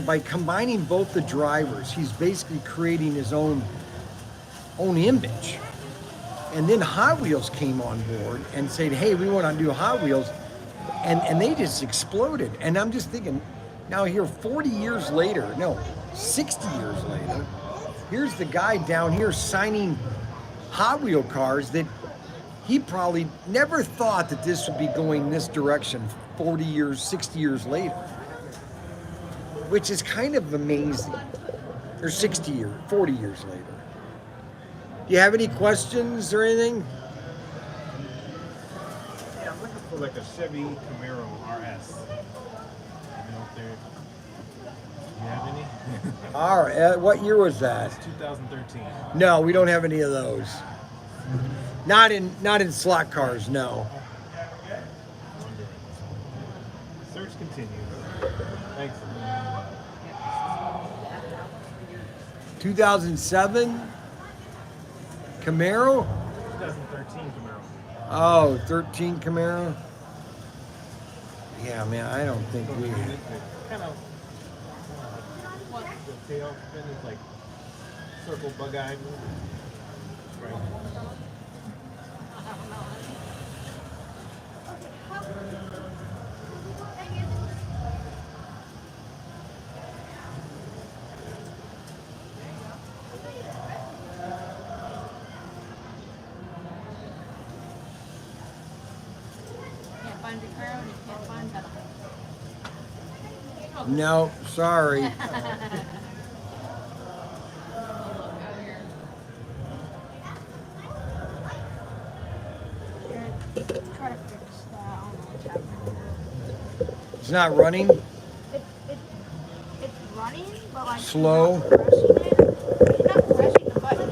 by combining both the drivers, he's basically creating his own image. And then Hot Wheels came on board and said, hey, we want to do Hot Wheels. And they just exploded. And I'm just thinking, now here 40 years later, no, 60 years later, here's the guy down here signing Hot Wheel cars that he probably never thought that this would be going this direction 40 years, 60 years later. Which is kind of amazing. Or 60 years, 40 years later. Do you have any questions or anything? Yeah, I'm looking for like a Chevy Camaro RS. You know if there, you have any? All right, what year was that? It's 2013. No, we don't have any of those. Not in slot cars, no. Wondering. Search continues. Thanks. 2007 Camaro? 2013 Camaro. Oh, 13 Camaro? Yeah, man, I don't think we... Kind of. The tail fin is like circle bug-eyed. Right. Can't find your crown, you can't find that. No, sorry. Look out here. Try to fix that. I don't know what's happening. It's not running? It's running, but like Slow. She's not pressing the button.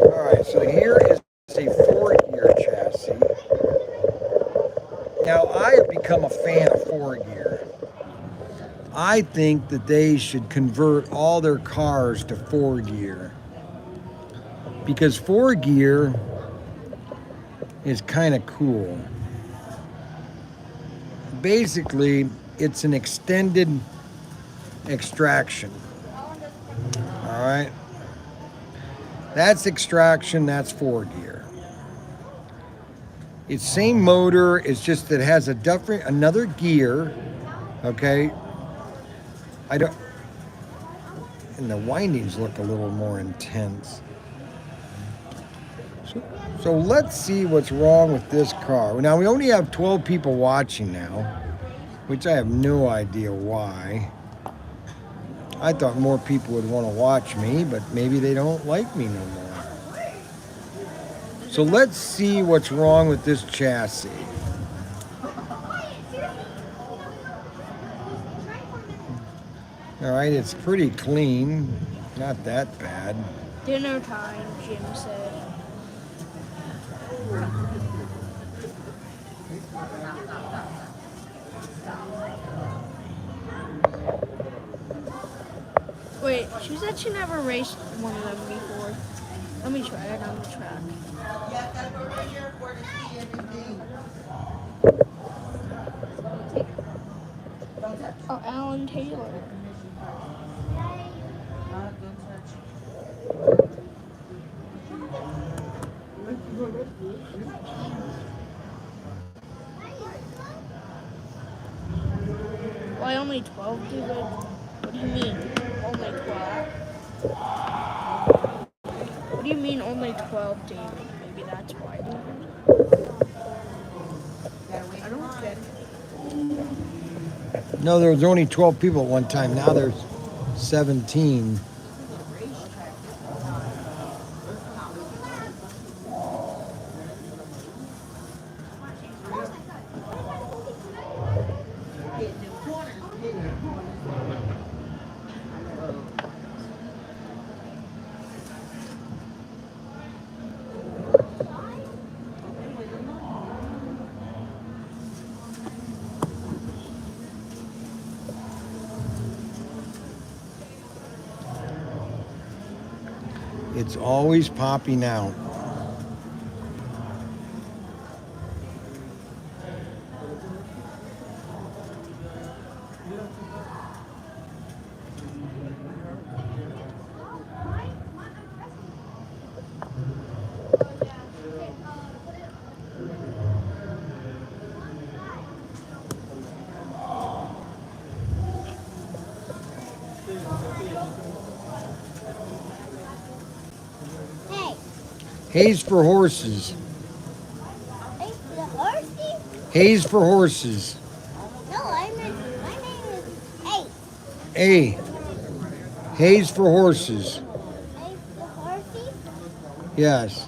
All right, so here is a 4-gear chassis. Now, I have become a fan of 4-gear. I think that they should convert all their cars to 4-gear. Because 4-gear is kind of cool. basically it's an extended extraction. All right. That's extraction, that's 4 gear. It's same motor, it's just that it has a different another gear. Okay. I don't and the windings look a little more intense. So let's see what's wrong with this car. Now we only have 12 people watching now, which I have no idea why. I thought more people would want to watch me, but maybe they don't like me no more. So let's see what's wrong with this chassis. All right, it's pretty clean, not that bad. Dinner time, Jim said. Wait, she said she never raced one of them before. Let me try it on the track. Yeah, gotta go right here for to see everything. Oh, Alan Taylor. Why only 12, David? What do you mean? Only 12? What do you mean only 12, David? Maybe that's why, David. I don't get it. No, there was only 12 people at one time. Now there's 17. It's always popping out. Hayes for horses. Hey, the horsey? Hayes for horses. No, my name is A. Hayes for horses. Hey, the horsey? Yes.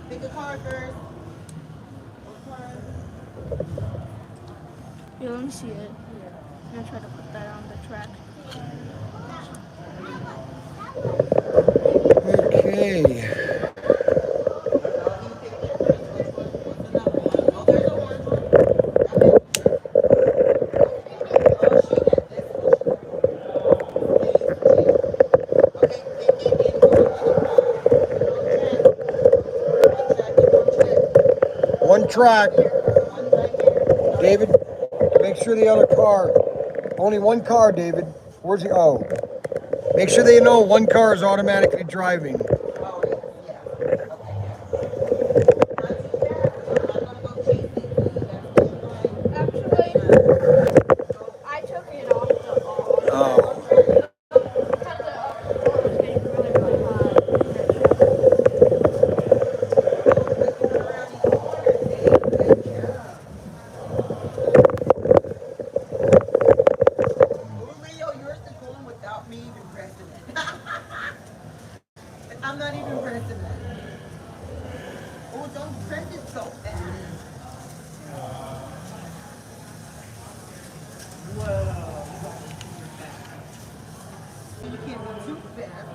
Pick a card first. Yeah, let me see it. I'm gonna try to put that on the track. Okay. One track. David, make sure the other car. Only one car, David. Where's the oh? Make sure they know one car is automatically driving. Actually, I took it off the Oh. because the floor was getting really, really hot. Leo, yours is going without me even pressing it. I'm not even pressing it. Oh, don't press it so fast. Whoa. You can't be too fast.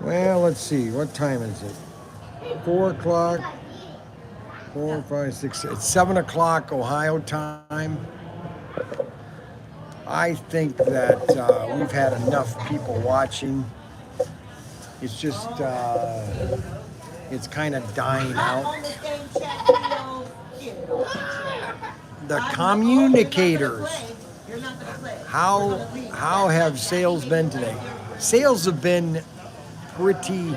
Well, let's see. What time is it? 4 o'clock. 4, 5, 6. It's 7 o'clock Ohio time. I think that we've had enough people watching. It's just, it's kind of dying out. The communicators. How have sales been today? Sales have been pretty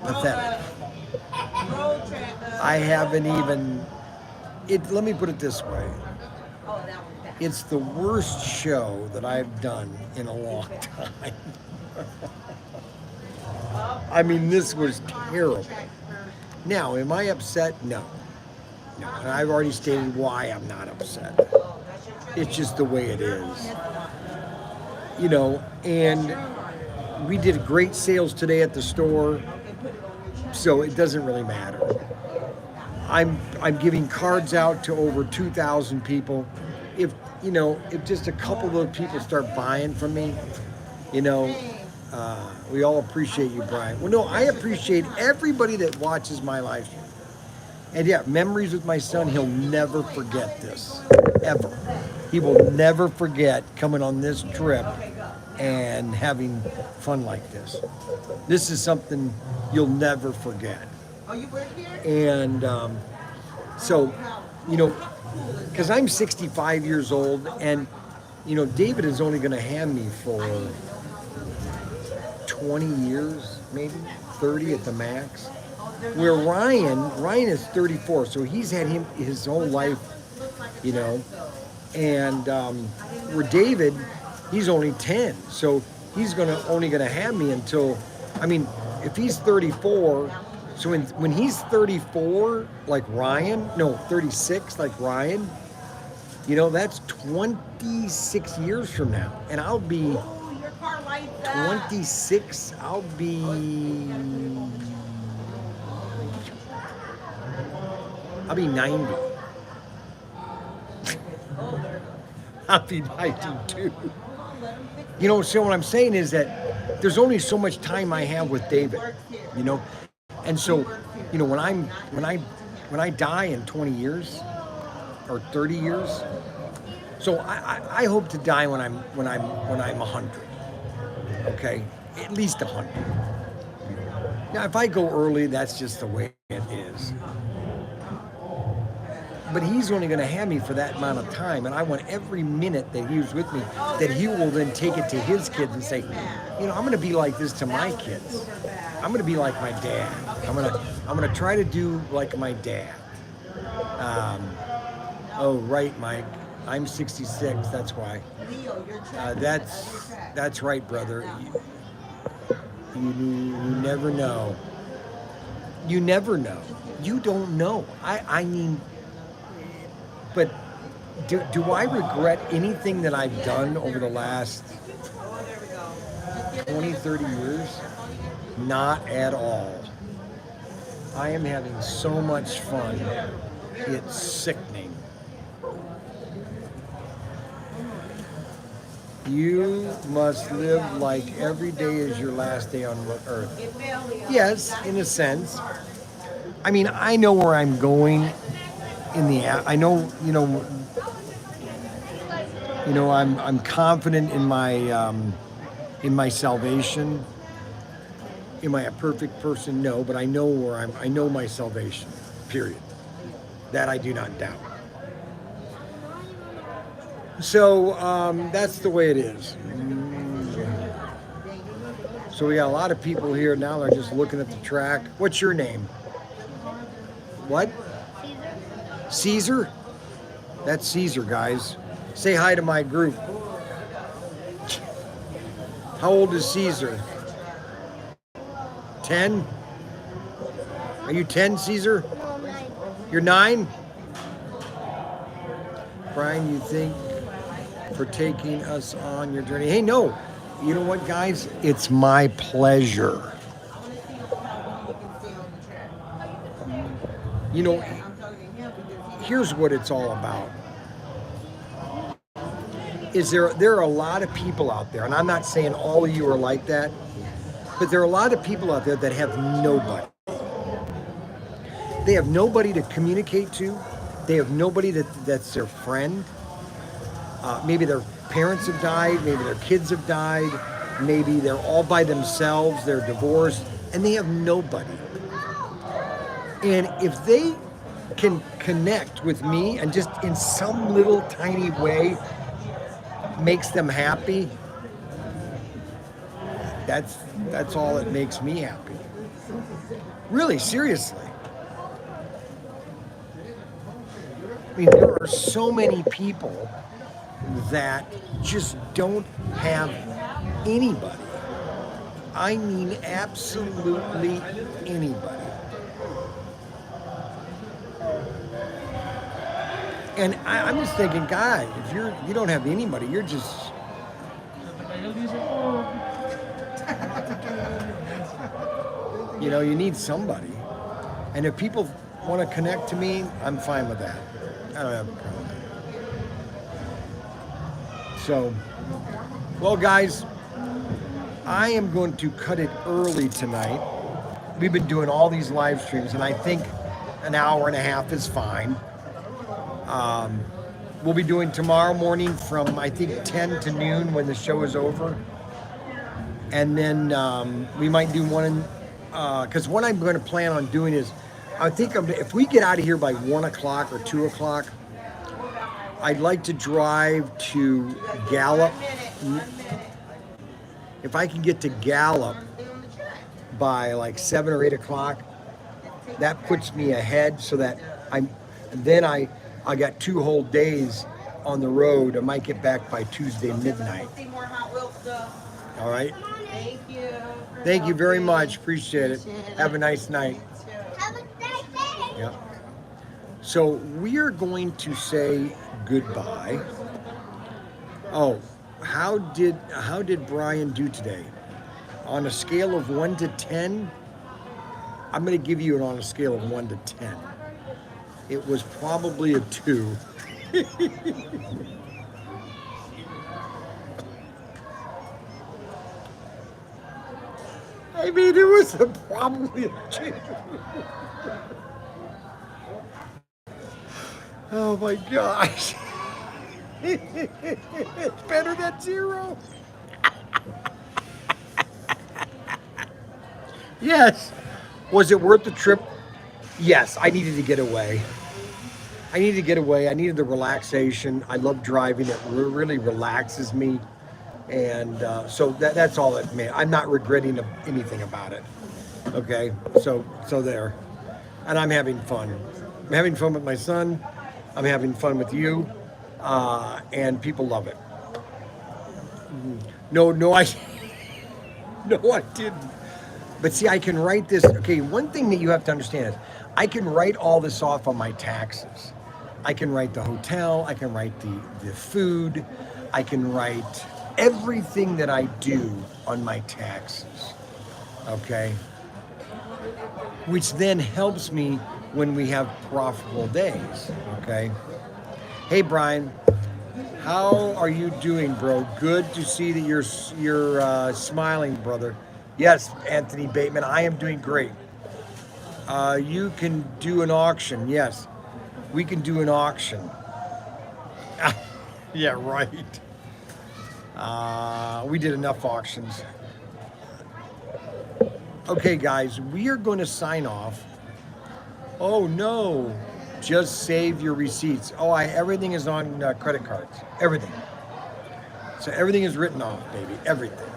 pathetic. I haven't even. Let me put it this way. It's the worst show that I've done in a long time. I mean, this was terrible. Now, am I upset? No. No. And I've already stated why I'm not upset. It's just the way it is. You know, and we did great sales today at the store, so it doesn't really matter. I'm giving cards out to over 2,000 people. If just a couple of those people start buying from me, we all appreciate you, Brian. Well, no, I appreciate everybody that watches my live stream. And yeah, memories with my son, he'll never forget this, ever. He will never forget coming on this trip and having fun like this. This is something you'll never forget. And so, because I'm 65 years old, and, David is only going to have me for 20 years, maybe 30 at the max. Where Ryan is 34, so he's had him his whole life, and where David, he's only 10, so he's only gonna have me until, if he's 34, so when he's 34, like Ryan, no, 36, like Ryan, that's 26 years from now, and I'll be 26, I'll be 90. I'll be 92. So what I'm saying is that there's only so much time I have with David, and so, when I die in 20 years or 30 years, so I hope to die when I'm 100. Okay, at least 100. Now, if I go early, that's just the way it is. But he's only going to have me for that amount of time, and I want every minute that he was with me, that he will then take it to his kids and say, I'm going to be like this to my kids. I'm going to be like my dad. I'm going to try to do like my dad. Oh, right, Mike. I'm 66. That's why. That's right, brother. You never know. You never know. You don't know. I mean. But do I regret anything that I've done over the last 20, 30 years? Not at all. I am having so much fun. It's sickening. You must live like every day is your last day on earth. Yes, in a sense. I know where I'm going. I know, I'm confident in my salvation. Am I a perfect person? No, but I know I know my salvation, period. That I do not doubt. So, that's the way it is. So we got a lot of people here now. They're just looking at the track. What's your name? What? Caesar? That's Caesar, guys. Say hi to my group. How old is Caesar? 10? Are you 10, Caesar? No, 9. You're 9? Brian, you think for taking us on your journey? Hey, no. You know what, guys? It's my pleasure. Here's what it's all about. There are a lot of people out there, and I'm not saying all of you are like that, but there are a lot of people out there that have nobody. They have nobody to communicate to. They have nobody that's their friend. Maybe their parents have died, maybe their kids have died, maybe they're all by themselves, they're divorced, and they have nobody. And if they can connect with me and just in some little tiny way makes them happy, that's all that makes me happy. Really, seriously. I mean, there are so many people that just don't have anybody. I mean, absolutely anybody. And I'm just thinking, God, if you don't have anybody, you're just. You know, you need somebody. And if people want to connect to me, I'm fine with that. I don't have a problem with that. So, well, guys, I am going to cut it early tonight. We've been doing all these live streams, and I think an hour and a half is fine. We'll be doing tomorrow morning from, I think, 10 to noon when the show is over. And then we might do one, because what I'm going to plan on doing is, I think if we get out of here by 1 o'clock or 2 o'clock, I'd like to drive to Gallup. If I can get to Gallup by like 7 or 8 o'clock, that puts me ahead so that I got 2 whole days on the road. I might get back by Tuesday midnight. All right. Thank you. Thank you very much. Appreciate it. Have a nice night. Have a nice day. Yeah. So we are going to say goodbye. Oh, how did Brian do today? On a scale of 1 to 10, I'm going to give you it on a scale of 1 to 10. It was probably a 2. I mean, it was probably a 2. Oh my gosh. It's better than 0. Yes. Was it worth the trip? Yes, I needed to get away. I needed to get away. I needed the relaxation. I love driving. It really relaxes me. And so that's all it meant. I'm not regretting anything about it. Okay, so there. And I'm having fun. I'm having fun with my son. I'm having fun with you. And people love it. No, I didn't. But see, I can write this. Okay, one thing that you have to understand is I can write all this off on my taxes. I can write the hotel. I can write the food. I can write everything that I do on my taxes. Okay? Which then helps me when we have profitable days. Okay? Hey, Brian. How are you doing, bro? Good to see that you're smiling, brother. Yes, Anthony Bateman, I am doing great. You can do an auction. Yes, we can do an auction. Yeah, right. We did enough auctions. Okay, guys, we are going to sign off. Oh, no. Just save your receipts. Oh, everything is on credit cards. Everything. So everything is written off, baby. Everything.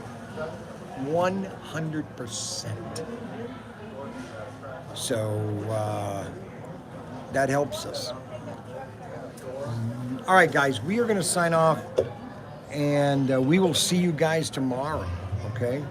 100%. So that helps us. All right, guys, we are going to sign off, and we will see you guys tomorrow, okay?